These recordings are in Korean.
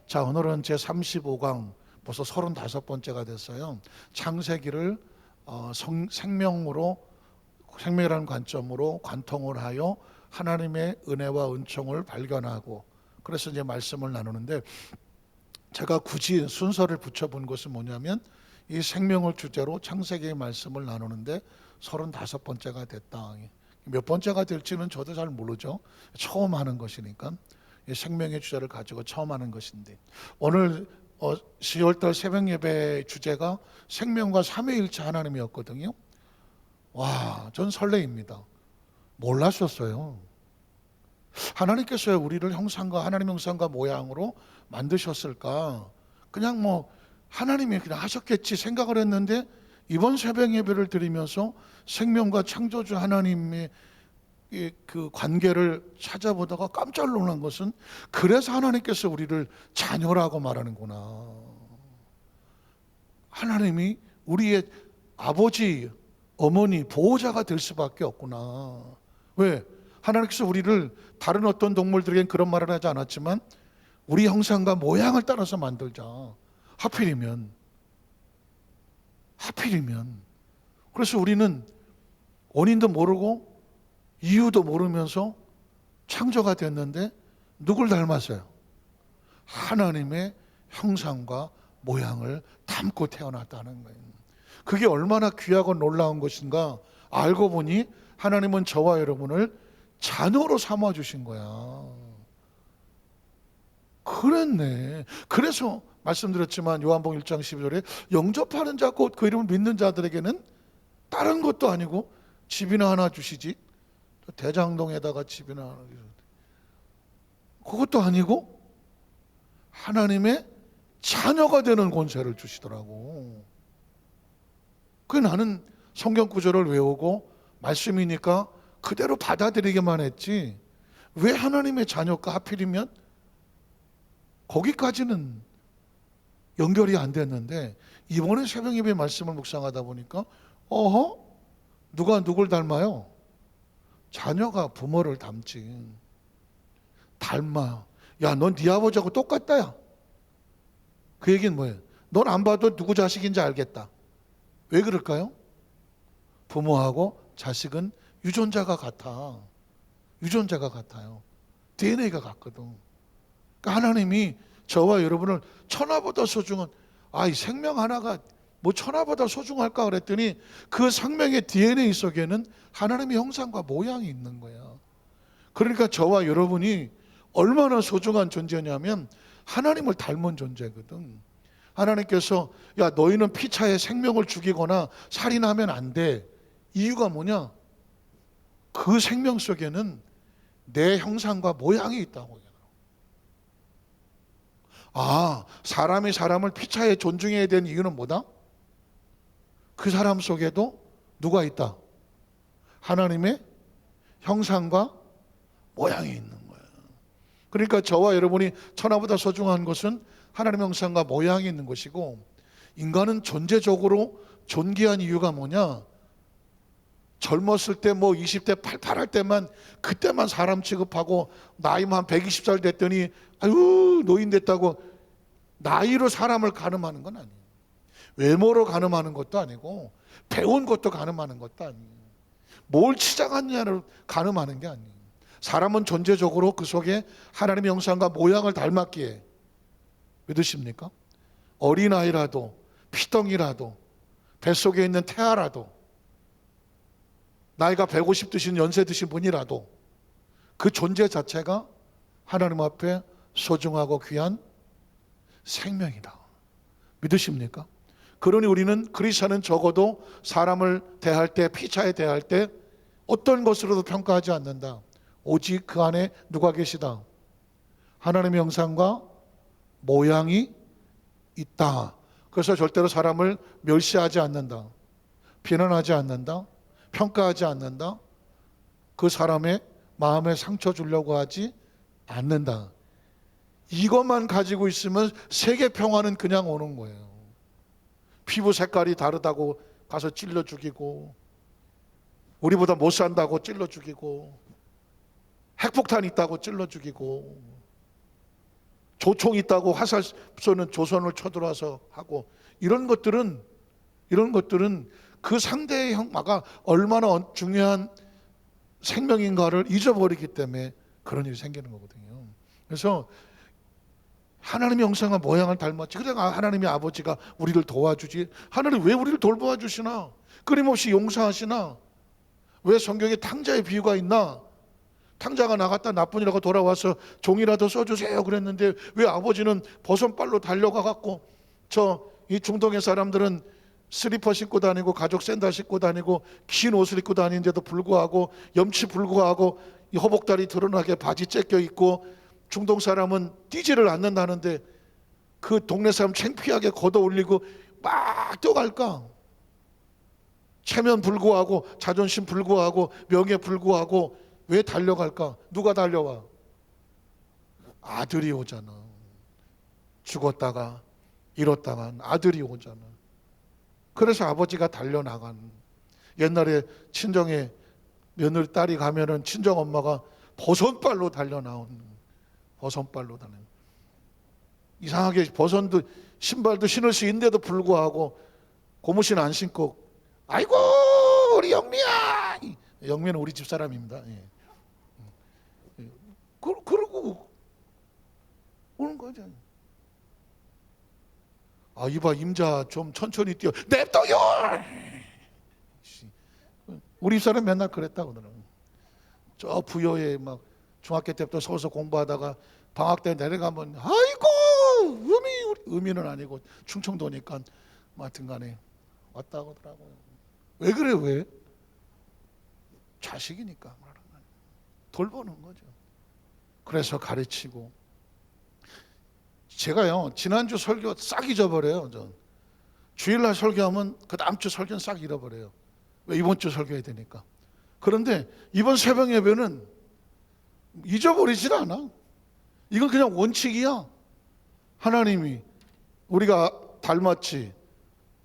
자, 오늘은 제 35강 벌써 35번째가 됐어요. 창세기를 생명이라는 관점으로 관통을 하여 하나님의 은혜와 은총을 발견하고, 그래서 이제 말씀을 나누는데, 제가 굳이 순서를 붙여본 것은 뭐냐면, 이 생명을 주제로 창세기의 말씀을 나누는데 35번째가 됐다. 몇 번째가 될지는 저도 잘 모르죠. 처음 하는 것이니까. 이 생명의 주제를 가지고 처음 하는 것인데, 오늘 10월달 새벽 예배 주제가 생명과 삼위일체 하나님이었거든요. 와, 전 설레입니다. 몰랐었어요. 하나님께서 우리를 하나님 형상과 모양으로 만드셨을까? 그냥 하나님이 그냥 하셨겠지 생각을 했는데, 이번 새벽 예배를 드리면서 생명과 창조주 하나님의 그 관계를 찾아보다가 깜짝 놀란 것은, 그래서 하나님께서 우리를 자녀라고 말하는구나. 하나님이 우리의 아버지, 어머니, 보호자가 될 수밖에 없구나. 왜? 하나님께서 우리를 다른 어떤 동물들에겐 그런 말을 하지 않았지만 우리 형상과 모양을 따라서 만들자. 하필이면 그래서 우리는 원인도 모르고 이유도 모르면서 창조가 됐는데, 누굴 닮았어요? 하나님의 형상과 모양을 담고 태어났다는 거예요. 그게 얼마나 귀하고 놀라운 것인가. 알고 보니 하나님은 저와 여러분을 자녀로 삼아주신 거야. 그랬네. 그래서 말씀드렸지만 요한복음 1장 12절에 영접하는 자 곧 그 이름을 믿는 자들에게는 다른 것도 아니고 집이나 하나 주시지, 대장동에다가 집이나 하나 주시지, 그것도 아니고 하나님의 자녀가 되는 권세를 주시더라고. 그래서 나는 성경 구절을 외우고 말씀이니까 그대로 받아들이기만 했지, 왜 하나님의 자녀가 하필이면 거기까지는 연결이 안 됐는데, 이번에 새벽 예배 말씀을 묵상하다 보니까 누가 누굴 닮아요? 자녀가 부모를 닮지. 닮아. 야, 넌 네 아버지하고 똑같다. 야, 그 얘기는 뭐예요? 넌 안 봐도 누구 자식인지 알겠다. 왜 그럴까요? 부모하고 자식은 유전자가 같아요. DNA가 같거든. 그러니까 하나님이 저와 여러분을 천하보다 소중한, 이 생명 하나가 천하보다 소중할까 그랬더니, 그 생명의 DNA 속에는 하나님의 형상과 모양이 있는 거야. 그러니까 저와 여러분이 얼마나 소중한 존재냐면 하나님을 닮은 존재거든. 하나님께서 야, 너희는 피차에 생명을 죽이거나 살인하면 안 돼. 이유가 뭐냐? 그 생명 속에는 내 형상과 모양이 있다고. 사람이 사람을 피차에 존중해야 되는 이유는 뭐다? 그 사람 속에도 누가 있다? 하나님의 형상과 모양이 있는 거예요. 그러니까 저와 여러분이 천하보다 소중한 것은 하나님의 형상과 모양이 있는 것이고, 인간은 존재적으로 존귀한 이유가 뭐냐? 젊었을 때 20대 팔팔할 때만, 그때만 사람 취급하고, 나이만 한 120살 됐더니 아유 노인 됐다고 나이로 사람을 가늠하는 건 아니에요. 외모로 가늠하는 것도 아니고, 배운 것도 가늠하는 것도 아니에요. 뭘 치장하느냐를 가늠하는 게 아니에요. 사람은 존재적으로 그 속에 하나님의 형상과 모양을 닮았기에, 믿으십니까? 어린아이라도, 피덩이라도, 뱃속에 있는 태아라도, 나이가 150 드신 연세 드신 분이라도 그 존재 자체가 하나님 앞에 소중하고 귀한 생명이다. 믿으십니까? 그러니 우리는, 그리스도는 적어도 사람을 대할 때, 피차에 대할 때 어떤 것으로도 평가하지 않는다. 오직 그 안에 누가 계시다? 하나님의 형상과 모양이 있다. 그래서 절대로 사람을 멸시하지 않는다. 비난하지 않는다. 평가하지 않는다. 그 사람의 마음에 상처 주려고 하지 않는다. 이것만 가지고 있으면 세계 평화는 그냥 오는 거예요. 피부 색깔이 다르다고 가서 찔러 죽이고, 우리보다 못 산다고 찔러 죽이고, 핵폭탄 있다고 찔러 죽이고, 조총 있다고 화살 쏘는 조선을 쳐들어와서 하고, 이런 것들은 그 상대의 형마가 얼마나 중요한 생명인가를 잊어버리기 때문에 그런 일이 생기는 거거든요. 그래서 하나님의 형상과 모양을 닮았지. 그래 하나님의 아버지가 우리를 도와주지. 하나님 왜 우리를 돌보아주시나? 끊임없이 용서하시나? 왜 성경에 탕자의 비유가 있나? 탕자가 나갔다 나쁜 일하고 돌아와서 종이라도 써주세요 그랬는데 왜 아버지는 버선발로 달려가 갖고, 이 중동의 사람들은 슬리퍼 신고 다니고 가죽 샌들 신고 다니고 긴 옷을 입고 다니는데도 불구하고, 염치 불구하고 이 허벅다리 드러나게 바지 째껴 있고, 중동 사람은 뛰지를 않는다는데 그 동네 사람 창피하게 걷어 올리고 막 뛰어갈까? 체면 불구하고 자존심 불구하고 명예 불구하고 왜 달려갈까? 누가 달려와? 아들이 오잖아. 죽었다가 잃었다간 아들이 오잖아. 그래서 아버지가 달려나간. 옛날에 친정에 며느리 딸이 가면은 친정 엄마가 버선발로 달려나온, 버선발로 달려. 이상하게 버선도 신발도 신을 수 있는데도 불구하고 고무신 안 신고, 아이고 우리 영미야. 영미는 우리 집 사람입니다. 예. 그러고 오는 거죠. 아, 이봐 임자 좀 천천히 뛰어. 냅둬요. 우리 사람 맨날 그랬다고 그러더라고요. 저 부여에 막 중학교 때부터 서울서 공부하다가 방학 때 내려가면 아이고 의미는 아니고 충청도니까 하여튼 간에 왔다고 하더라고요. 왜 그래 왜? 자식이니까 돌보는 거죠. 그래서 가르치고. 제가요 지난주 설교 싹 잊어버려요. 주일날 설교하면 그 다음 주 설교는 싹 잃어버려요. 왜? 이번 주 설교해야 되니까. 그런데 이번 새벽 예배는 잊어버리질 않아. 이건 그냥 원칙이야. 하나님이 우리가 닮았지,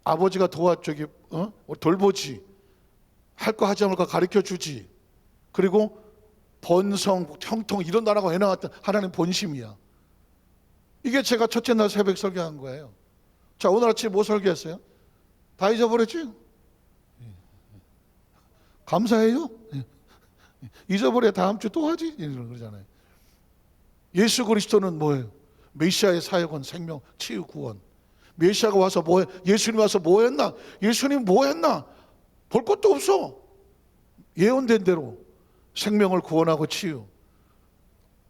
아버지가 도와주기, 돌보지, 할 거 하지 않을 거 가르쳐 주지, 그리고 번성, 형통 이런 나라가 해나갔던 하나님 본심이야. 이게 제가 첫째 날 새벽 설교한 거예요. 자, 오늘 아침 뭐 설교했어요? 다 잊어버렸지? 감사해요? 잊어버려 다음 주 또 하지? 그러잖아요. 예수 그리스도는 뭐예요? 메시아의 사역은 생명, 치유, 구원. 메시아가 와서 뭐 해? 예수님 와서 뭐 했나? 예수님 뭐 했나? 볼 것도 없어. 예언된 대로 생명을 구원하고 치유,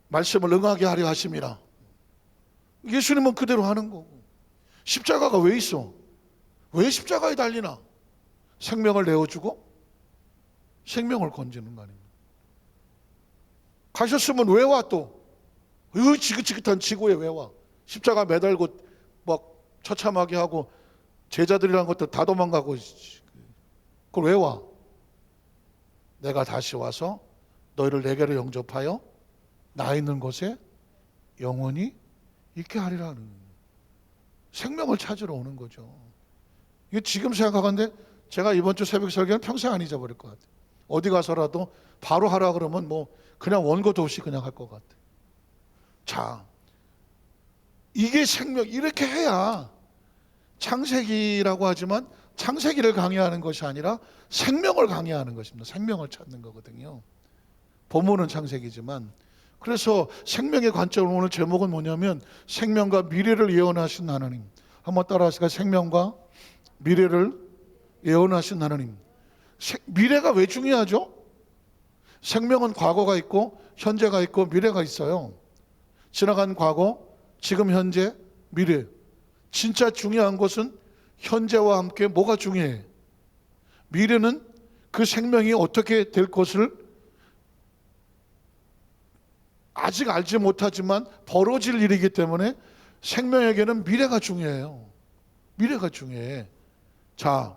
말씀을 응하게 하려 하심이라. 예수님은 그대로 하는 거고. 십자가가 왜 있어? 왜 십자가에 달리나? 생명을 내어주고 생명을 건지는 거 아닙니까? 가셨으면 왜 와 또? 이 지긋지긋한 지구에 왜 와? 십자가 매달고 막 처참하게 하고 제자들이란 것도 다 도망가고, 그걸 왜 와? 내가 다시 와서 너희를 내게로 영접하여 나 있는 곳에 영원히 있게 하리라는 생명을 찾으러 오는 거죠. 이게 지금 생각하건대 제가 이번 주 새벽 설교는 평생 안 잊어버릴 것 같아요. 어디 가서라도 바로 하라 그러면 뭐 그냥 원고도 없이 그냥 할 것 같아요. 자, 이게 생명, 이렇게 해야 창세기라고 하지만 창세기를 강의하는 것이 아니라 생명을 강의하는 것입니다. 생명을 찾는 거거든요. 본문은 창세기지만. 그래서 생명의 관점으로 오늘 제목은 뭐냐면 생명과 미래를 예언하신 하나님. 한번 따라하시까? 생명과 미래를 예언하신 하나님. 미래가 왜 중요하죠? 생명은 과거가 있고 현재가 있고 미래가 있어요. 지나간 과거, 지금 현재, 미래. 진짜 중요한 것은 현재와 함께 뭐가 중요해? 미래는 그 생명이 어떻게 될 것을 아직 알지 못하지만 벌어질 일이기 때문에 생명에게는 미래가 중요해요. 미래가 중요해. 자,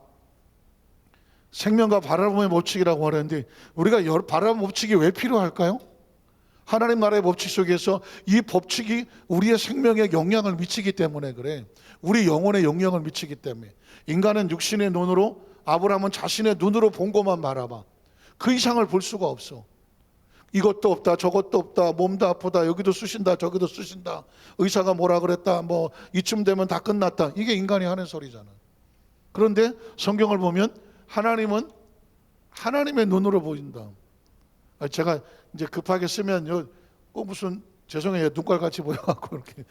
생명과 바라봄의 법칙이라고 하는데 우리가 바라봄 법칙이 왜 필요할까요? 하나님 나라의 법칙 속에서 이 법칙이 우리의 생명에 영향을 미치기 때문에 그래. 우리 영혼에 영향을 미치기 때문에. 인간은 육신의 눈으로, 아브라함은 자신의 눈으로 본 것만 바라봐. 그 이상을 볼 수가 없어. 이것도 없다, 저것도 없다, 몸도 아프다, 여기도 쑤신다, 저기도 쑤신다, 의사가 뭐라 그랬다, 뭐 이쯤 되면 다 끝났다. 이게 인간이 하는 소리잖아. 그런데 성경을 보면 하나님은 하나님의 눈으로 보인다. 제가 이제 급하게 쓰면 꼭 무슨 죄송해요, 눈깔 같이 보여갖고 이렇게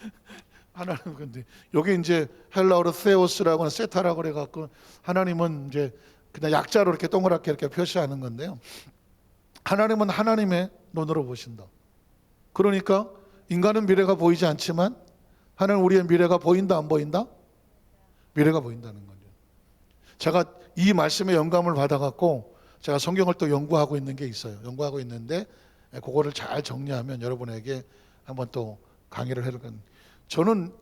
하나님. 근데 여기 이제 헬라어로 세오스라고 하는 세타라고 그래갖고 하나님은 이제 그냥 약자로 이렇게 동그랗게 이렇게 표시하는 건데요. 하나님은 하나님의 눈으로 보신다. 그러니까 인간은 미래가 보이지 않지만 하나님 우리의 미래가 보인다, 안 보인다? 미래가 보인다는 거죠. 제가 이 말씀에 영감을 받아갖고 제가 성경을 또 연구하고 있는 게 있어요. 연구하고 있는데 그거를 잘 정리하면 여러분에게 한번 또 강의를 해볼 겁니다. 저는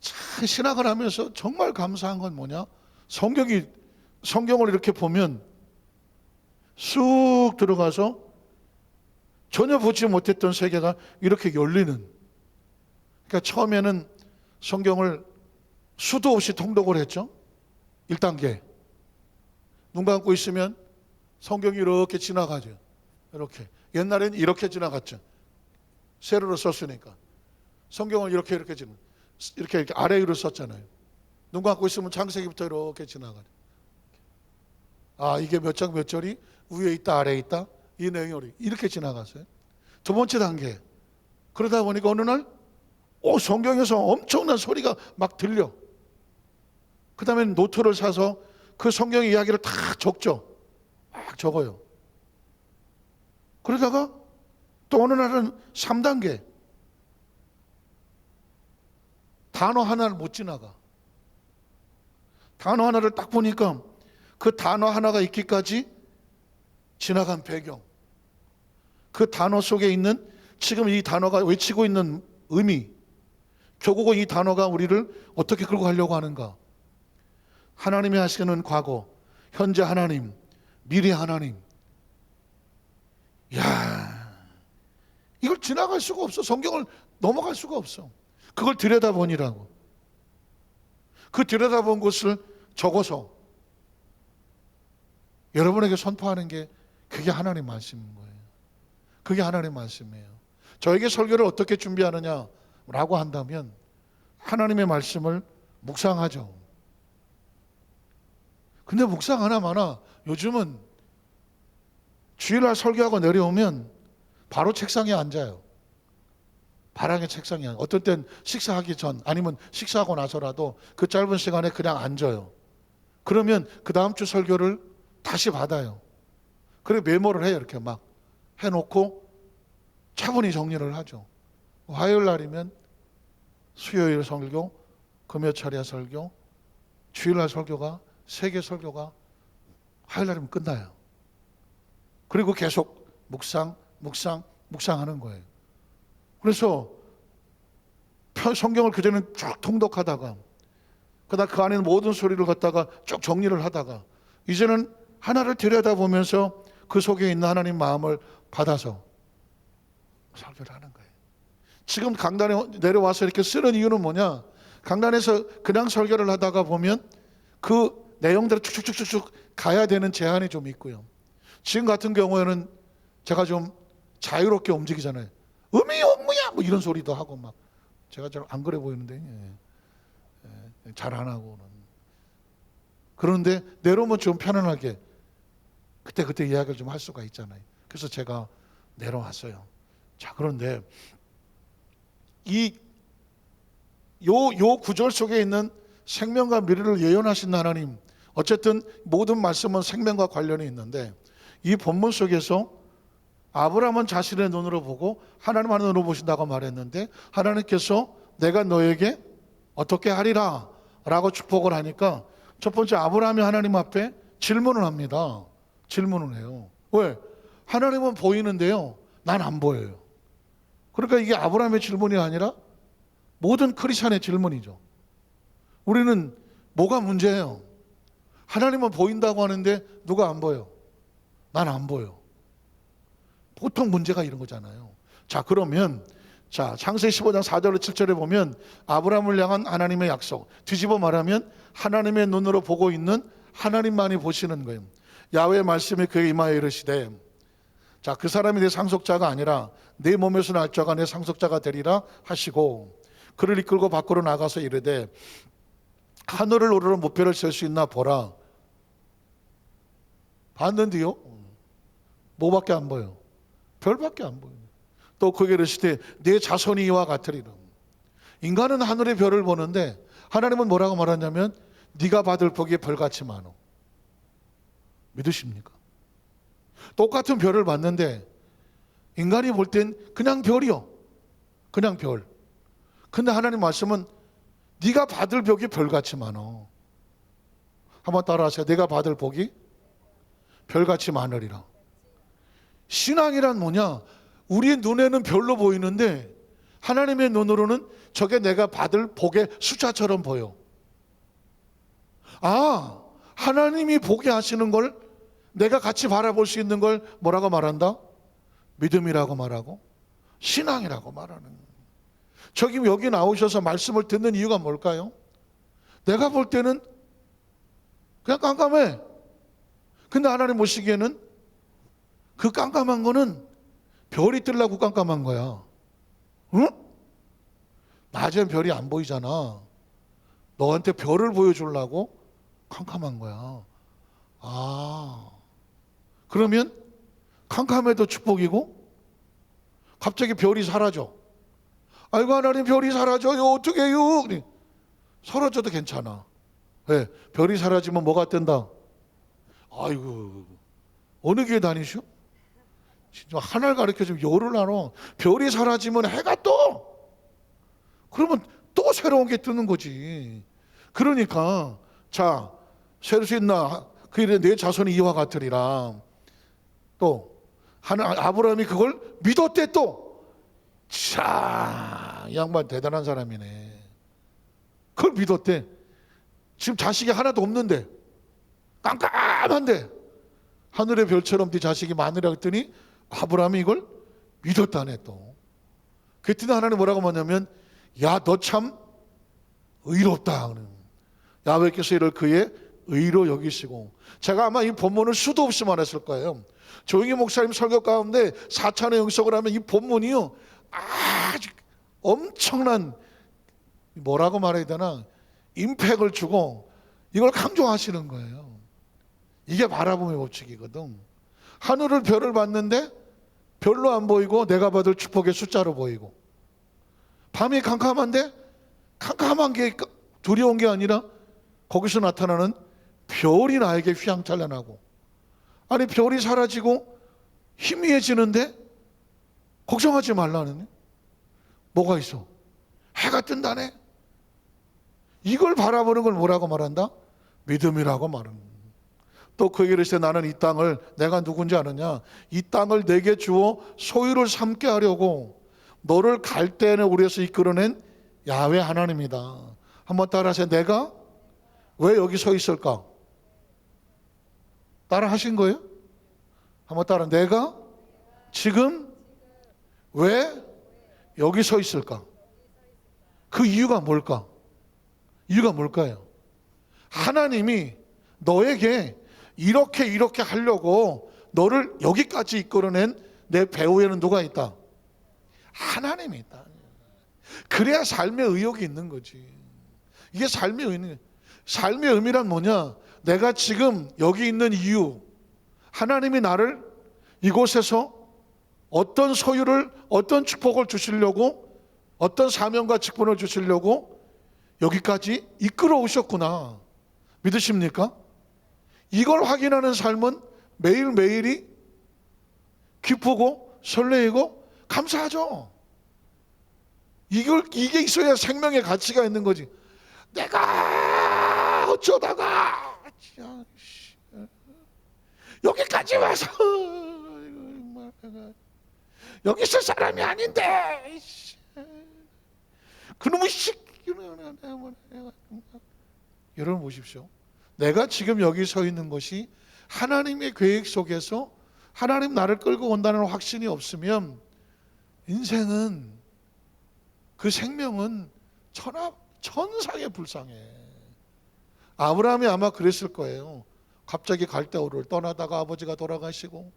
참 신학을 하면서 정말 감사한 건 뭐냐? 성경을 이렇게 보면 쑥 들어가서 전혀 보지 못했던 세계가 이렇게 열리는. 그러니까 처음에는 성경을 수도 없이 통독을 했죠. 1단계. 눈 감고 있으면 성경이 이렇게 지나가죠. 이렇게. 옛날에는 이렇게 지나갔죠. 세로로 썼으니까. 성경을 이렇게 이렇게 아래 위로 썼잖아요. 눈 감고 있으면 창세기부터 이렇게 지나가죠. 아, 이게 몇 장 몇 절이 위에 있다, 아래에 있다. 이 내용이 이렇게 지나갔어요. 두 번째 단계. 그러다 보니까 어느 날 성경에서 엄청난 소리가 막 들려. 그 다음에 노트를 사서 그 성경의 이야기를 다 적죠. 막 적어요. 그러다가 또 어느 날은 3단계. 단어 하나를 못 지나가. 단어 하나를 딱 보니까 그 단어 하나가 있기까지 지나간 배경, 그 단어 속에 있는 지금 이 단어가 외치고 있는 의미, 결국은 이 단어가 우리를 어떻게 끌고 가려고 하는가. 하나님이 하시는 과거, 현재 하나님, 미래 하나님. 야, 이걸 지나갈 수가 없어. 성경을 넘어갈 수가 없어. 그걸 들여다보니라고. 그 들여다본 것을 적어서 여러분에게 선포하는 게 그게 하나님 말씀인 거예요. 그게 하나님 말씀이에요. 저에게 설교를 어떻게 준비하느냐라고 한다면 하나님의 말씀을 묵상하죠. 근데 묵상 하나마나 요즘은 주일날 설교하고 내려오면 바로 책상에 앉아요. 바닥에 책상에 앉아요. 어떤 땐 식사하기 전 아니면 식사하고 나서라도 그 짧은 시간에 그냥 앉아요. 그러면 그 다음 주 설교를 다시 받아요. 그리고 메모를 해요. 이렇게 막 해놓고 차분히 정리를 하죠. 화요일 날이면 수요일 설교, 금요철야 설교, 주일날 설교가 3개 설교가 화요일 날이면 끝나요. 그리고 계속 묵상하는 거예요. 그래서 성경을 그전에는 쭉 통독하다가 그다음 그 안에 모든 소리를 갖다가 쭉 정리를 하다가 이제는 하나를 들여다보면서 그 속에 있는 하나님 마음을 받아서 설교를 하는 거예요. 지금 강단에 내려와서 이렇게 쓰는 이유는 뭐냐? 강단에서 그냥 설교를 하다가 보면 그 내용대로 쭉쭉쭉쭉 가야 되는 제한이 좀 있고요. 지금 같은 경우에는 제가 좀 자유롭게 움직이잖아요. 음이 업무야 뭐 이런 소리도 하고 막 제가 잘 안 그래 보이는데 잘 안 하고는. 그런데 내려오면 좀 편안하게 그때 이야기를 좀 할 수가 있잖아요. 그래서 제가 내려왔어요. 자, 그런데 요 구절 속에 있는 생명과 미래를 예언하신 하나님, 어쨌든 모든 말씀은 생명과 관련이 있는데 이 본문 속에서 아브라함은 자신의 눈으로 보고 하나님 눈으로 보신다고 말했는데 하나님께서 내가 너에게 어떻게 하리라 라고 축복을 하니까 첫 번째 아브라함이 하나님 앞에 질문을 합니다. 질문을 해요. 왜? 하나님은 보이는데요, 난 안 보여요. 그러니까 이게 아브라함의 질문이 아니라 모든 크리스찬의 질문이죠. 우리는 뭐가 문제예요? 하나님은 보인다고 하는데 누가 안 보여? 난 안 보여. 보통 문제가 이런 거잖아요. 자, 그러면 창세기 15장 4절로 7절에 보면 아브라함을 향한 하나님의 약속, 뒤집어 말하면 하나님의 눈으로 보고 있는 하나님만이 보시는 거예요. 야훼의 말씀이 그에게 임하여 이르시되 자, 그 사람이 내 상속자가 아니라 내 몸에서 날 자가 내 상속자가 되리라 하시고, 그를 이끌고 밖으로 나가서 이르되 하늘을 오르는 목표를 셀 수 있나 보라. 봤는데요, 뭐밖에 안 보여? 별밖에 안 보여. 또 거기에 이르시되 내 자손이 이와 같으리라. 인간은 하늘의 별을 보는데 하나님은 뭐라고 말하냐면 네가 받을 복이 별같이 많어. 믿으십니까? 똑같은 별을 봤는데 인간이 볼 땐 그냥 별이요, 그냥 별. 근데 하나님 말씀은 네가 받을 복이 별같이 많어. 한번 따라하세요. 내가 받을 복이 별같이 많으리라. 신앙이란 뭐냐? 우리 눈에는 별로 보이는데 하나님의 눈으로는 저게 내가 받을 복의 숫자처럼 보여. 아, 하나님이 보게 하시는 걸 내가 같이 바라볼 수 있는 걸 뭐라고 말한다? 믿음이라고 말하고 신앙이라고 말하는. 저기 여기 나오셔서 말씀을 듣는 이유가 뭘까요? 내가 볼 때는 그냥 깜깜해. 근데 하나님 보시기에는 그 깜깜한 거는 별이 뜨려고 깜깜한 거야. 응? 낮엔 별이 안 보이잖아. 너한테 별을 보여주려고 캄캄한 거야. 아, 그러면 캄캄해도 축복이고 갑자기 별이 사라져. 아이고 하나님 별이 사라져요. 어떻게 해요? 사라져도 괜찮아. 왜? 별이 사라지면 뭐가 뜬다? 아이고, 어느 교회 다니시오? 진짜 하나를 가르쳐주면 열을 알아. 별이 사라지면 해가 떠. 그러면 또 새로운 게 뜨는 거지. 그러니까 자, 셀 수 있나? 그 일에 내 자손이 이와 같으리라. 또 아브라함이 그걸 믿었대. 또 자, 이 양반 대단한 사람이네. 그걸 믿었대. 지금 자식이 하나도 없는데, 깜깜한데 하늘의 별처럼 네 자식이 많으라 했더니 아브라함이 이걸 믿었다네. 또 그때 하나님 뭐라고 하냐면 야, 너 참 의롭다. 야훼께서 이를 그의 의로 여기시고. 제가 아마 이 본문을 수도 없이 말했을 거예요. 조용히 목사님 설교 가운데 4차례 영성을 하면 이 본문이요, 아주 엄청난, 뭐라고 말해야 되나, 임팩을 주고 이걸 강조하시는 거예요. 이게 바라봄의 법칙이거든. 하늘을 별을 봤는데 별로 안 보이고 내가 받을 축복의 숫자로 보이고, 밤이 캄캄한데 캄캄한 게 두려운 게 아니라 거기서 나타나는 별이 나에게 휘황찬란하고, 아니 별이 사라지고 희미해지는데 걱정하지 말라는, 뭐가 있어? 해가 뜬다네. 이걸 바라보는 걸 뭐라고 말한다? 믿음이라고 말하는. 또 그에게 이르시되 나는 이 땅을, 내가 누군지 아느냐? 이 땅을 내게 주어 소유를 삼게 하려고 너를 갈대의 우리에서 이끌어낸 야훼 하나님이다. 한번 따라하세요. 내가 왜 여기 서 있을까? 따라 하신 거예요? 한번 따라. 내가 지금 왜 여기 서 있을까? 그 이유가 뭘까? 이유가 뭘까요? 하나님이 너에게 이렇게 하려고 너를 여기까지 이끌어낸 내 배후에는 누가 있다? 하나님이 있다. 그래야 삶의 의욕이 있는 거지. 이게 삶의 의미. 삶의 의미란 뭐냐? 내가 지금 여기 있는 이유, 하나님이 나를 이곳에서 어떤 소유를, 어떤 축복을 주시려고, 어떤 사명과 직분을 주시려고 여기까지 이끌어 오셨구나. 믿으십니까? 이걸 확인하는 삶은 매일매일이 기쁘고 설레이고 감사하죠. 이게 있어야 생명의 가치가 있는 거지. 내가 어쩌다가 여기까지 와서 여기 있을 사람이 아닌데 그놈의 여러분 보십시오. 내가 지금 여기 서 있는 것이 하나님의 계획 속에서 하나님 나를 끌고 온다는 확신이 없으면 인생은, 그 생명은 천상에 불쌍해. 아브라함이 아마 그랬을 거예요. 갑자기 갈대우를 떠나다가 아버지가 돌아가시고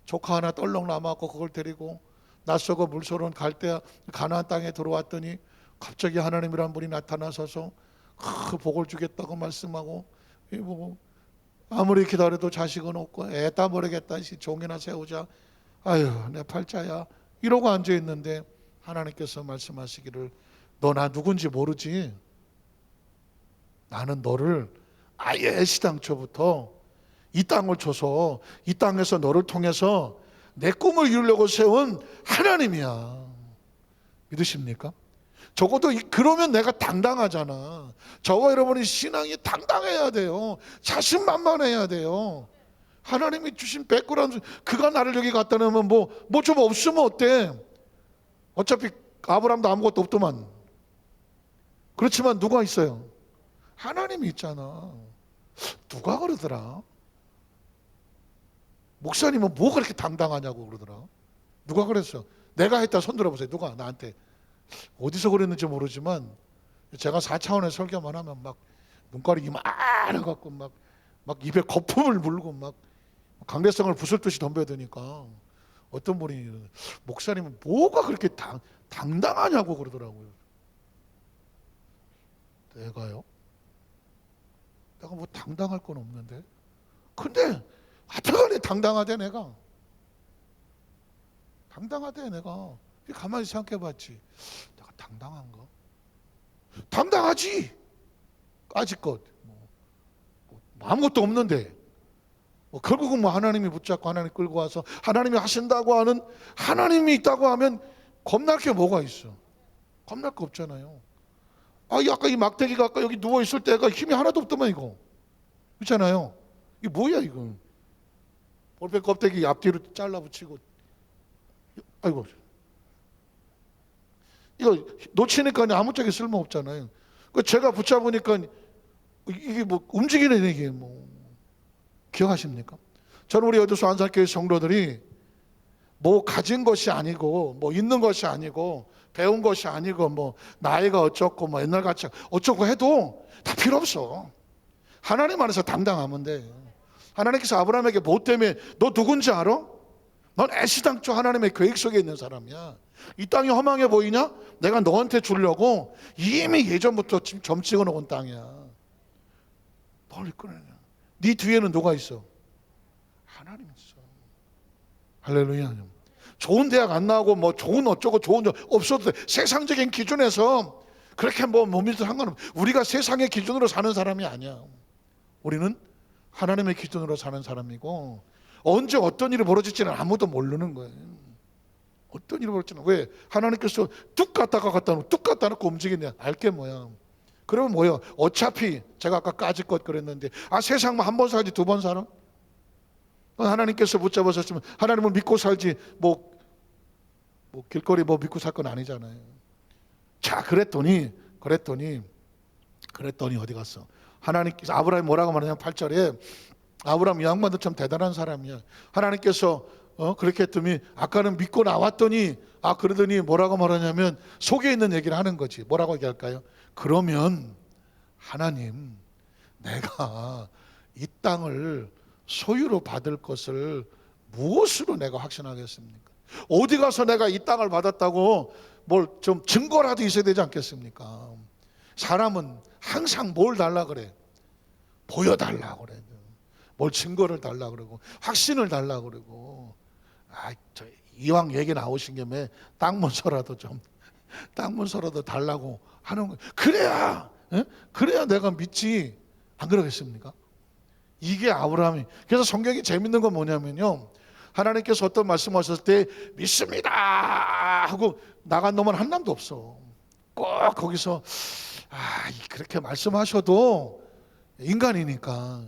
조카 하나 떨렁 남았고 그걸 데리고 낯서고 물서러운 갈대 가나안 땅에 들어왔더니 갑자기 하나님이란 분이 나타나셔서 그 복을 주겠다고 말씀하고, 뭐 아무리 기다려도 자식은 없고 애다 버리겠다, 종이나 세우자, 아유 내 팔자야 이러고 앉아 있는데 하나님께서 말씀하시기를 너 나 누군지 모르지? 나는 너를 아예 시당초부터 이 땅을 줘서 이 땅에서 너를 통해서 내 꿈을 이루려고 세운 하나님이야. 믿으십니까? 적어도 그러면 내가 당당하잖아. 저와 여러분이 신앙이 당당해야 돼요. 자신만만해야 돼요. 하나님이 주신 백그라운드, 그가 나를 여기 갖다 놓으면 뭐 좀 없으면 어때? 어차피 아브라함도 아무것도 없더만. 그렇지만 누가 있어요? 하나님이 있잖아. 누가 그러더라? 목사님은 뭐 그렇게 당당하냐고 그러더라. 누가 그랬어? 내가 했다 손 들어보세요. 누가 나한테. 어디서 그랬는지 모르지만 제가 4차원의 설교만 하면 막 눈가리 이만해갖고 막 입에 거품을 물고 막 강대성을 부술듯이 덤벼드니까 어떤 분이 목사님은 뭐가 그렇게 당당하냐고 그러더라고요. 내가요? 내가 뭐 당당할 건 없는데. 근데 하여튼간에 당당하대. 내가 당당하대. 내가 가만히 생각해봤지. 내가 당당한가? 당당하지. 까짓것 아무것도 없는데 결국은 뭐 하나님이 붙잡고 하나님 끌고 와서 하나님이 하신다고 하는, 하나님이 있다고 하면 겁날 게 뭐가 있어? 겁날 거 없잖아요. 아까 이 막대기가 아까 여기 누워있을 때가 힘이 하나도 없더만 이거. 있잖아요. 이게 뭐야 이거. 볼펜 껍데기 앞뒤로 잘라붙이고, 아이고 이거 놓치니까 아무짝에 쓸모없잖아요. 제가 붙잡으니까 이게 뭐 움직이는, 이게 뭐 기억하십니까? 저는 우리 여도수 안산교회 성도들이 뭐 가진 것이 아니고 뭐 있는 것이 아니고 배운 것이 아니고 뭐 나이가 어쩌고 뭐 옛날 같이 어쩌고 해도 다 필요 없어. 하나님 안에서 당당하면 돼. 하나님께서 아브라함에게 뭐 때문에 너 누군지 알아? 넌 애시당초 하나님의 계획 속에 있는 사람이야. 이 땅이 허망해 보이냐? 내가 너한테 주려고 이미 예전부터 점 찍어 놓은 땅이야. 뭘 꺼내냐? 네 뒤에는 누가 있어? 하나님 있어. 할렐루야. 좋은 대학 안 나오고 뭐 좋은 어쩌고 좋은 없어도 돼. 세상적인 기준에서 그렇게 뭐 몸이 상관없어. 우리가 세상의 기준으로 사는 사람이 아니야. 우리는 하나님의 기준으로 사는 사람이고, 언제 어떤 일이 벌어질지는 아무도 모르는 거예요. 어떤 일이 벌어질지는. 왜? 하나님께서 뚝 갔다가 갖다 놓고 뚝 갖다 놓고 움직이냐? 알게 뭐야. 그러면 뭐야? 어차피 제가 아까 까짓것 그랬는데 세상만 한 번 살지 두 번 살아? 하나님께서 붙잡으셨으면 하나님을 믿고 살지 뭐 길거리 뭐 믿고 살 건 아니잖아요. 자, 그랬더니 어디 갔어? 하나님께서 아브라함이 뭐라고 말하냐면 8절에 아브라함 이 양반도 참 대단한 사람이야. 하나님께서 그렇게 했더니 아까는 믿고 나왔더니 그러더니 뭐라고 말하냐면 속에 있는 얘기를 하는 거지. 뭐라고 얘기할까요? 그러면 하나님, 내가 이 땅을 소유로 받을 것을 무엇으로 내가 확신하겠습니까? 어디 가서 내가 이 땅을 받았다고 뭘 좀 증거라도 있어야 되지 않겠습니까? 사람은 항상 뭘 달라 그래? 보여달라고 그래. 뭘 증거를 달라 그러고 확신을 달라 그러고. 이왕 얘기 나오신 김에 땅문서라도 달라고 하는 거예요. 그래야 내가 믿지. 안 그러겠습니까? 이게 아브라함이. 그래서 성경이 재밌는 건 뭐냐면요, 하나님께서 어떤 말씀하셨을 때 믿습니다 하고 나간 놈은 한 놈도 없어. 꼭 거기서 그렇게 말씀하셔도 인간이니까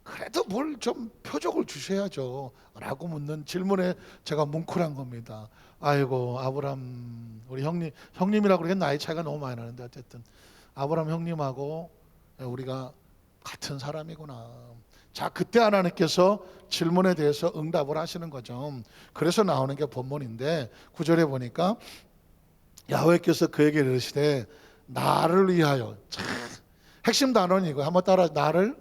그래도 뭘 좀 표적을 주셔야죠 라고 묻는 질문에 제가 뭉클한 겁니다. 아이고, 아브라함 우리 형님이라고 그러기엔 나이 차이가 너무 많이 나는데 어쨌든 아브라함 형님하고 우리가 같은 사람이구나. 자, 그때 하나님께서 질문에 대해서 응답을 하시는 거죠. 그래서 나오는 게 본문인데 9절에 보니까 야훼께서 그에게 이르시되 나를 위하여. 참, 핵심 단어는 이거. 한번 따라. 나를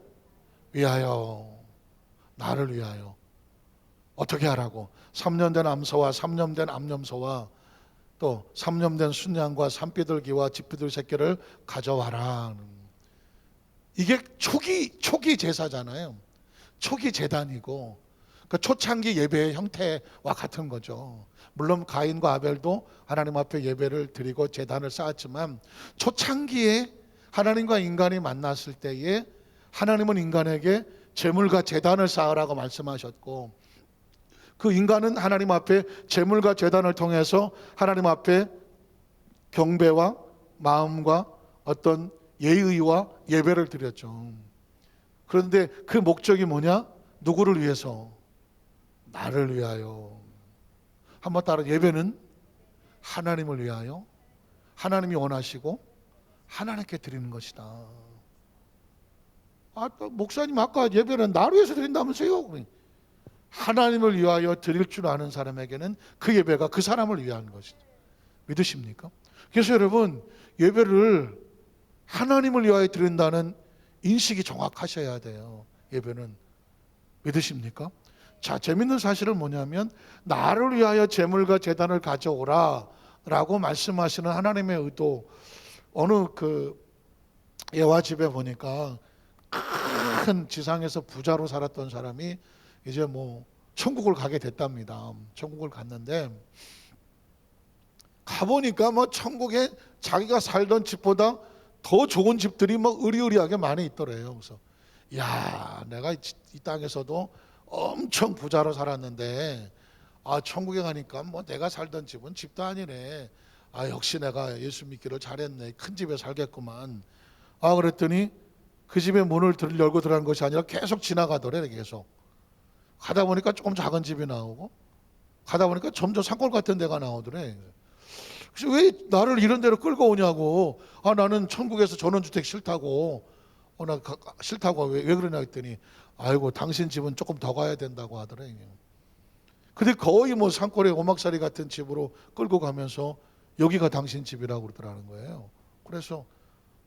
위하여. 나를 위하여. 어떻게 하라고? 3년 된 암소와 3년 된 암염소와 또 3년 된 순양과 산비둘기와 집비둘 새끼를 가져와라. 이게 초기 제사잖아요. 초기 제단이고, 그 초창기 예배의 형태와 같은 거죠. 물론 가인과 아벨도 하나님 앞에 예배를 드리고 제단을 쌓았지만, 초창기에 하나님과 인간이 만났을 때에 하나님은 인간에게 제물과 제단을 쌓으라고 말씀하셨고, 그 인간은 하나님 앞에 제물과 제단을 통해서 하나님 앞에 경배와 마음과 어떤 예의와 예배를 드렸죠. 그런데 그 목적이 뭐냐? 누구를 위해서? 나를 위하여. 한번 따라, 예배는 하나님을 위하여, 하나님이 원하시고 하나님께 드리는 것이다. 목사님 아까 예배는 나를 위해서 드린다면서요? 하나님을 위하여 드릴 줄 아는 사람에게는 그 예배가 그 사람을 위한 것이다. 믿으십니까? 그래서 여러분, 예배를 하나님을 위하여 드린다는 인식이 정확하셔야 돼요. 예배는. 믿으십니까? 자, 재밌는 사실은 뭐냐면, 나를 위하여 제물과 제단을 가져오라 라고 말씀하시는 하나님의 의도, 어느 그 예화 집에 보니까 큰 지상에서 부자로 살았던 사람이 이제 뭐 천국을 가게 됐답니다. 천국을 갔는데 가보니까 뭐 천국에 자기가 살던 집보다 더 좋은 집들이 뭐 으리으리하게 많이 있더래요. 그래서 야, 내가 이 땅에서도 엄청 부자로 살았는데 천국에 가니까 뭐 내가 살던 집은 집도 아니네. 역시 내가 예수 믿기를 잘했네. 큰 집에 살겠구만. 그랬더니 그 집의 문을 열고 들어간 것이 아니라 계속 지나가더래. 계속 가다 보니까 조금 작은 집이 나오고, 가다 보니까 점점 산골 같은 데가 나오더래. 그래서 왜 나를 이런 데로 끌고 오냐고. 나는 천국에서 전원주택 싫다고. 나 싫다고. 왜 그러냐 했더니, 아이고 당신 집은 조금 더 가야 된다고 하더래. 근데 거의 뭐 산골에 오막살이 같은 집으로 끌고 가면서 여기가 당신 집이라고 그러더라는 거예요. 그래서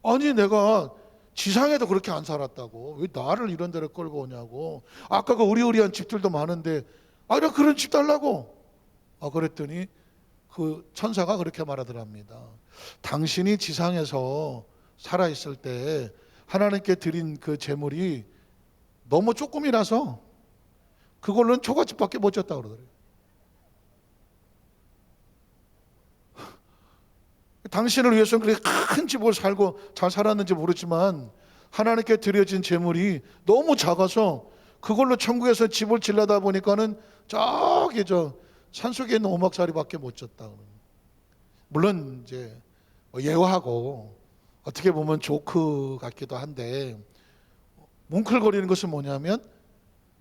아니, 내가 지상에도 그렇게 안 살았다고 왜 나를 이런 데로 끌고 오냐고. 아까 그 으리으리한 집들도 많은데 나 그런 집 달라고. 그랬더니 그 천사가 그렇게 말하더랍니다. 당신이 지상에서 살아있을 때 하나님께 드린 그 제물이 너무 조금이라서 그걸로는 초가집밖에 못 졌다고 그러더래요. 당신을 위해서는 그렇게 큰 집을 살고 잘 살았는지 모르지만 하나님께 드려진 제물이 너무 작아서 그걸로 천국에서 집을 지려다 보니까는 저기 산속에 있는 오막살이밖에 못 졌다. 물론 이제 예화하고 어떻게 보면 조크 같기도 한데, 뭉클거리는 것은 뭐냐면,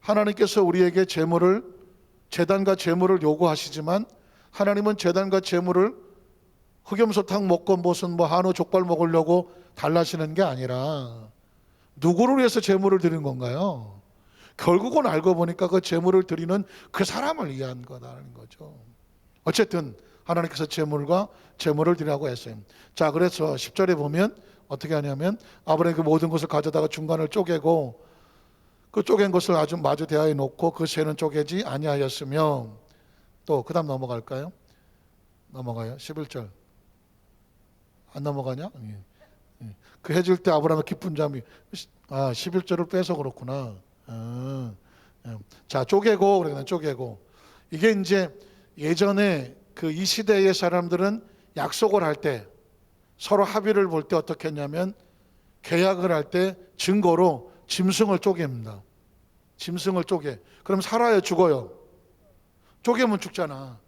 하나님께서 우리에게 제단과 제물을 요구하시지만 하나님은 제단과 제물을 흑염소탕 먹고 무슨 한우 족발 먹으려고 달라시는 게 아니라 누구를 위해서 제물을 드린 건가요? 결국은 알고 보니까 그 제물을 드리는 그 사람을 위한 거다라는 거죠. 어쨌든 하나님께서 제물을 드리라고 했어요. 자, 그래서 10절에 보면 어떻게 하냐면, 아브라함이 그 모든 것을 가져다가 중간을 쪼개고 그 쪼갠 것을 아주 마주 대하에 놓고 그 쇠는 쪼개지 아니하였으며, 또 그 다음 넘어갈까요? 넘어가요. 11절 안 넘어가냐? 그 해질 때 아브라함의 기쁜 잠이 11절을 빼서 그렇구나. 자, 쪼개고, 그러면 쪼개고. 이게 이제 예전에 그 이 시대의 사람들은 약속을 할 때, 서로 합의를 볼 때 어떻게 했냐면, 계약을 할 때 증거로 짐승을 쪼갭니다. 짐승을 쪼개. 그럼 살아요, 죽어요? 쪼개면 죽잖아.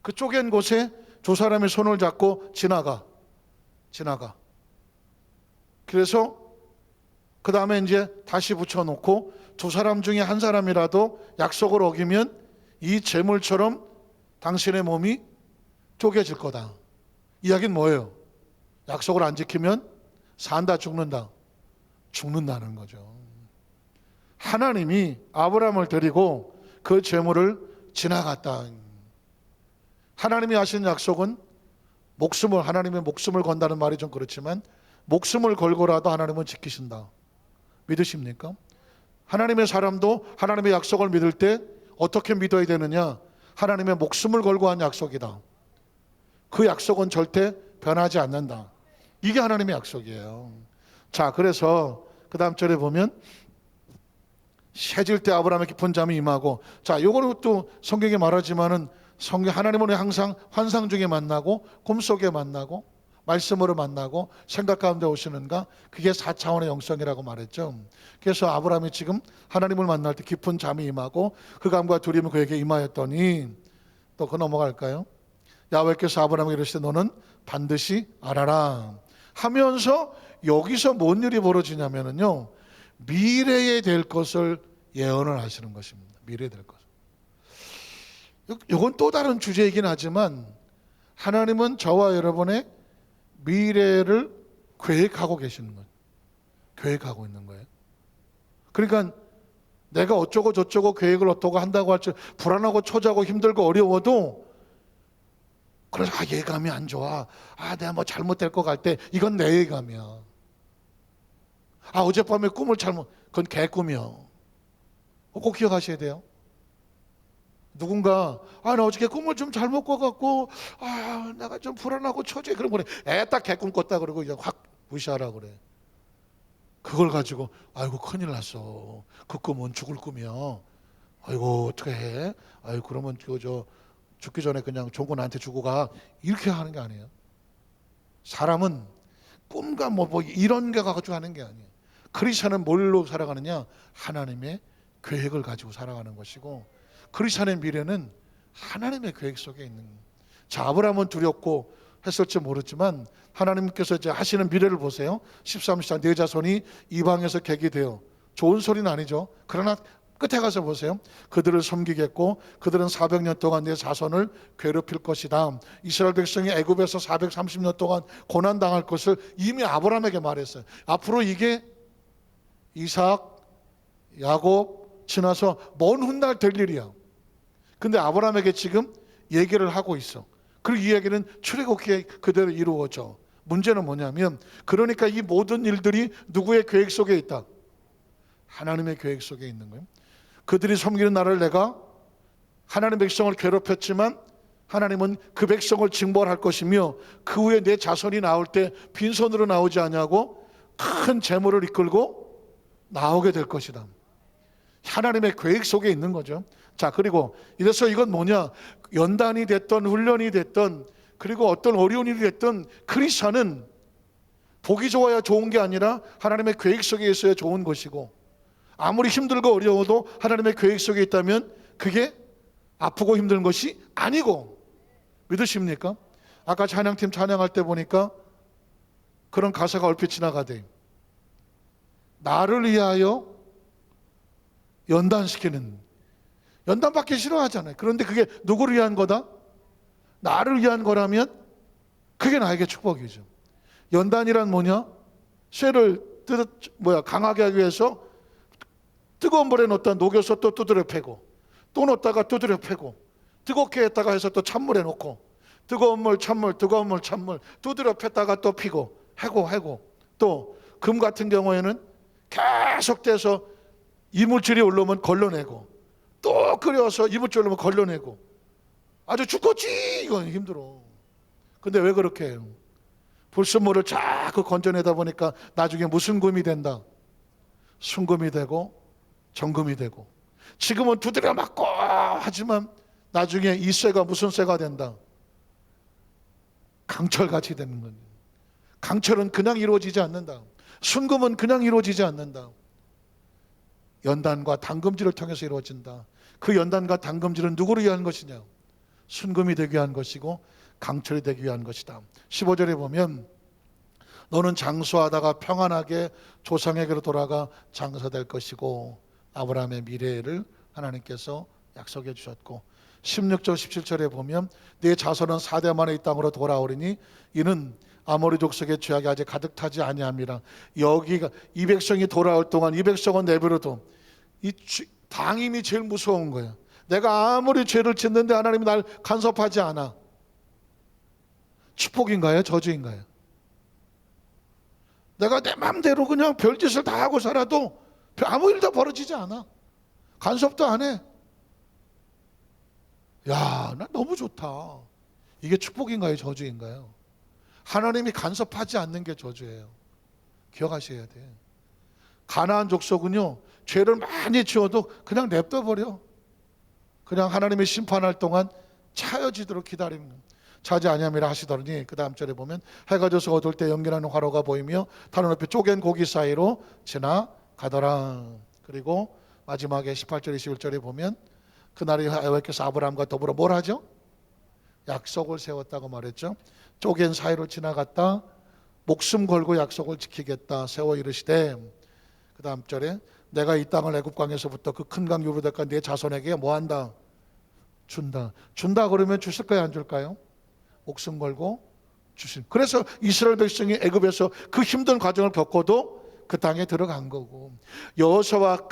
그 쪼갠 곳에 두 사람이 손을 잡고 지나가. 그래서 그 다음에 이제 다시 붙여놓고, 두 사람 중에 한 사람이라도 약속을 어기면 이 재물처럼 당신의 몸이 쪼개질 거다. 이야기는 뭐예요? 약속을 안 지키면 산다, 죽는다? 죽는다는 거죠. 하나님이 아브라함을 데리고 그 재물을 지나갔다. 하나님이 하신 약속은 하나님의 목숨을 건다는 말이 좀 그렇지만, 목숨을 걸고라도 하나님은 지키신다. 믿으십니까? 하나님의 사람도 하나님의 약속을 믿을 때 어떻게 믿어야 되느냐? 하나님의 목숨을 걸고 한 약속이다. 그 약속은 절대 변하지 않는다. 이게 하나님의 약속이에요. 자, 그래서 그 다음 절에 보면 해질 때 아브라함의 깊은 잠이 임하고, 자, 요거는 또 성경에 말하지만은 성경 하나님은 항상 환상 중에 만나고 꿈속에 만나고 말씀으로 만나고 생각 가운데 오시는가? 그게 4차원의 영성이라고 말했죠. 그래서 아브라함이 지금 하나님을 만날 때 깊은 잠이 임하고 흑암과 두려움이 그에게 임하였더니, 또 그 넘어갈까요? 야훼께서 아브라함에게 이르시되 너는 반드시 알아라 하면서 여기서 뭔 일이 벌어지냐면요, 미래에 될 것을 예언을 하시는 것입니다. 미래에 될 것. 이건 또 다른 주제이긴 하지만 하나님은 저와 여러분의 미래를 계획하고 계시는 거예요. 계획하고 있는 거예요. 그러니까 내가 어쩌고 저쩌고 계획을 어떠고 한다고 할지 불안하고 초조하고 힘들고 어려워도, 그래서 예감이 안 좋아. 내가 뭐 잘못될 것 같아. 이건 내 예감이야. 어젯밤에 꿈을 그건 개꿈이요. 꼭 기억하셔야 돼요. 누군가 나 어저께 꿈을 좀 잘못 꿔갖고 내가 좀 불안하고 초조해. 그럼 그래. 딱 개꿈 꿨다 그러고 이제 확 무시하라 그래. 그걸 가지고 아이고 큰일 났어. 그 꿈은 죽을 꿈이야. 아이고 어떻게 해? 그러면 저 죽기 전에 그냥 좋은 거 나한테 주고 가. 이렇게 하는 게 아니에요. 사람은 꿈과 뭐 이런 게 가지고 하는 게 아니에요. 크리스천은 뭘로 살아가느냐? 하나님의 계획을 가지고 살아가는 것이고, 크리스천의 미래는 하나님의 계획 속에 있는 거예요. 자, 아브라함은 두렵고 했을지 모르지만 하나님께서 이제 하시는 미래를 보세요. 13장 네 자손이 이방에서 객이 되어, 좋은 소리는 아니죠. 그러나 끝에 가서 보세요. 그들을 섬기겠고 그들은 400년 동안 내 자손을 괴롭힐 것이다. 이스라엘 백성이 애굽에서 430년 동안 고난당할 것을 이미 아브라함에게 말했어요. 앞으로 이게 이삭, 야곱 지나서 먼 훗날 될 일이야. 근데 아브라함에게 지금 얘기를 하고 있어. 그리고 이 얘기는 출애굽기에 그대로 이루어져. 문제는 뭐냐면, 그러니까 이 모든 일들이 누구의 계획 속에 있다? 하나님의 계획 속에 있는 거예요. 그들이 섬기는 나라를 내가 하나님 백성을 괴롭혔지만 하나님은 그 백성을 징벌할 것이며 그 후에 내 자손이 나올 때 빈손으로 나오지 않냐고 큰 재물을 이끌고 나오게 될 것이다. 하나님의 계획 속에 있는 거죠. 자, 그리고 이래서 이건 뭐냐? 연단이 됐던 훈련이 됐던 그리고 어떤 어려운 일이 됐던 크리스천은 보기 좋아야 좋은 게 아니라 하나님의 계획 속에 있어야 좋은 것이고, 아무리 힘들고 어려워도 하나님의 계획 속에 있다면 그게 아프고 힘든 것이 아니고, 믿으십니까? 아까 찬양팀 찬양할 때 보니까 그런 가사가 얼핏 지나가대. 나를 위하여 연단시키는, 연단받기 싫어하잖아요. 그런데 그게 누구를 위한 거다? 나를 위한 거라면 그게 나에게 축복이죠. 연단이란 뭐냐? 쇠를 강하게 하기 위해서 뜨거운 물에 넣었다 녹여서 또 두드려 패고, 또 넣었다가 두드려 패고, 뜨겁게 했다가 해서 또 찬물에 넣고, 뜨거운 물 찬물 뜨거운 물 찬물 두드려 팼다가 또 피고 해고 또 금 같은 경우에는 계속돼서 이물질이 올라오면 걸러내고, 또 끓여서 이물질 올라오면 걸러내고, 아주 죽겠지. 이건 힘들어. 근데 왜 그렇게 해요? 불순물을 자꾸 건져내다 보니까 나중에 무슨 금이 된다? 순금이 되고 정금이 되고, 지금은 두드려 맞고 하지만 나중에 이 쇠가 무슨 쇠가 된다? 강철같이 되는 거예요. 강철은 그냥 이루어지지 않는다. 순금은 그냥 이루어지지 않는다. 연단과 당금질을 통해서 이루어진다. 그 연단과 당금질은 누구를 위한 것이냐? 순금이 되기 위한 것이고 강철이 되기 위한 것이다. 15절에 보면 너는 장수하다가 평안하게 조상에게로 돌아가 장사될 것이고, 아브라함의 미래를 하나님께서 약속해 주셨고, 16절 17절에 보면 네 자손은 4대 만에 이 땅으로 돌아오리니 이는 아모리 족속의 죄악이 아직 가득 타지 아니함이라. 여기가 이 백성이 돌아올 동안 이 백성은 내버려도 이 당임이 제일 무서운 거예요. 내가 아무리 죄를 짓는데 하나님이 날 간섭하지 않아. 축복인가요? 저주인가요? 내가 내 맘대로 그냥 별짓을 다 하고 살아도 아무 일도 벌어지지 않아. 간섭도 안 해. 야, 나 너무 좋다. 이게 축복인가요? 저주인가요? 하나님이 간섭하지 않는 게 저주예요. 기억하셔야 돼. 가나안 족속은요, 죄를 많이 지어도 그냥 냅둬버려. 그냥 하나님의 심판할 동안 차여지도록 기다리는 거예요. 차지 아니함이라 하시더니 그 다음 절에 보면 해가 져서 어두울 때 연기나는 화로가 보이며 다른 옆에 쪼갠 고기 사이로 지나가더라. 그리고 마지막에 18절 21절에 보면 그날에 여호와께서 아브라함과 더불어 뭘 하죠? 약속을 세웠다고 말했죠. 쪼갠 사이로 지나갔다 목숨 걸고 약속을 지키겠다 세워 이르시되, 그 다음 절에 내가 이 땅을 애굽 강에서부터 그 큰 강 유브라데까지 내 자손에게 뭐한다? 준다. 준다 그러면 주실까요? 안 줄까요? 목숨 걸고 주신. 그래서 이스라엘 백성이 애굽에서 그 힘든 과정을 겪어도 그 땅에 들어간 거고, 여호수아와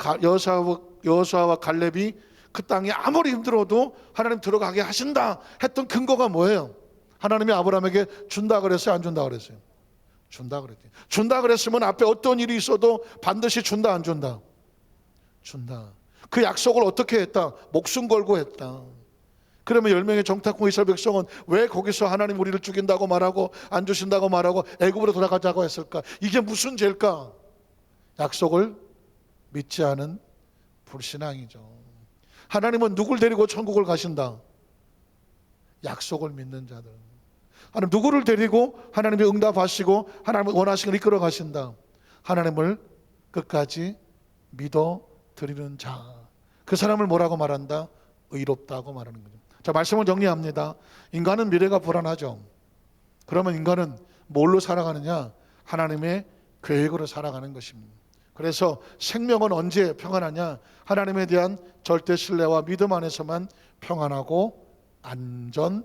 갈렙이 그 땅이 아무리 힘들어도 하나님 들어가게 하신다 했던 근거가 뭐예요? 하나님이 아브라함에게 준다 그랬어요? 안 준다 그랬어요? 준다 그랬대요. 준다 그랬으면 앞에 어떤 일이 있어도 반드시 준다 안 준다? 준다. 그 약속을 어떻게 했다? 목숨 걸고 했다. 그러면 10명의 정탐꾼 이스라엘 백성은 왜 거기서 하나님 우리를 죽인다고 말하고 안 주신다고 말하고 애굽으로 돌아가자고 했을까? 이게 무슨 죄일까? 약속을 믿지 않은 불신앙이죠. 하나님은 누굴 데리고 천국을 가신다? 약속을 믿는 자들. 하나님 누구를 데리고 하나님이 응답하시고 하나님을 원하시는 걸 이끌어 가신다? 하나님을 끝까지 믿어 드리는 자. 그 사람을 뭐라고 말한다? 의롭다고 말하는 거죠. 자, 말씀을 정리합니다. 인간은 미래가 불안하죠. 그러면 인간은 뭘로 살아가느냐? 하나님의 계획으로 살아가는 것입니다. 그래서 생명은 언제 평안하냐? 하나님에 대한 절대 신뢰와 믿음 안에서만 평안하고 안전하다.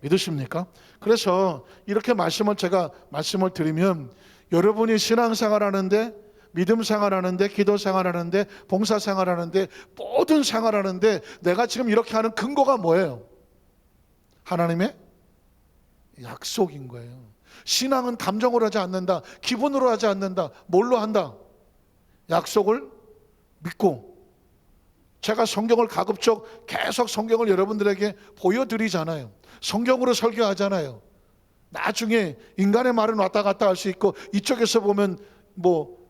믿으십니까? 그래서 이렇게 제가 말씀을 드리면 여러분이 신앙생활하는데, 믿음 생활하는데, 기도 생활하는데, 봉사 생활하는데, 모든 생활하는데 내가 지금 이렇게 하는 근거가 뭐예요? 하나님의 약속인 거예요. 신앙은 감정으로 하지 않는다. 기분으로 하지 않는다. 뭘로 한다? 약속을 믿고. 제가 성경을 가급적 계속 성경을 여러분들에게 보여드리잖아요. 성경으로 설교하잖아요. 나중에 인간의 말은 왔다 갔다 할 수 있고, 이쪽에서 보면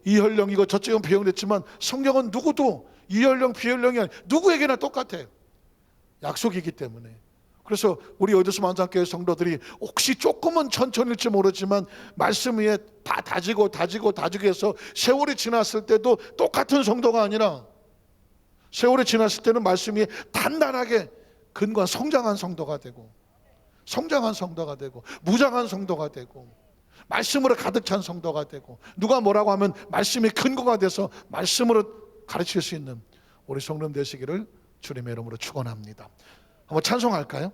이혈령이고 저쪽은 비혈령이지만 성경은 누구도 이혈령 비혈령이 아니라 누구에게나 똑같아요. 약속이기 때문에. 그래서 우리 어디서 만상교회 성도들이 혹시 조금은 천천일지 모르지만 말씀 위에 다 다지고 해서 세월이 지났을 때도 똑같은 성도가 아니라, 세월이 지났을 때는 말씀 위에 단단하게 근거한 성장한 성도가 되고, 무장한 성도가 되고, 말씀으로 가득 찬 성도가 되고, 누가 뭐라고 하면 말씀이 근거가 돼서 말씀으로 가르칠 수 있는 우리 성도님 되시기를 주님의 이름으로 축원합니다. 한번 찬송할까요?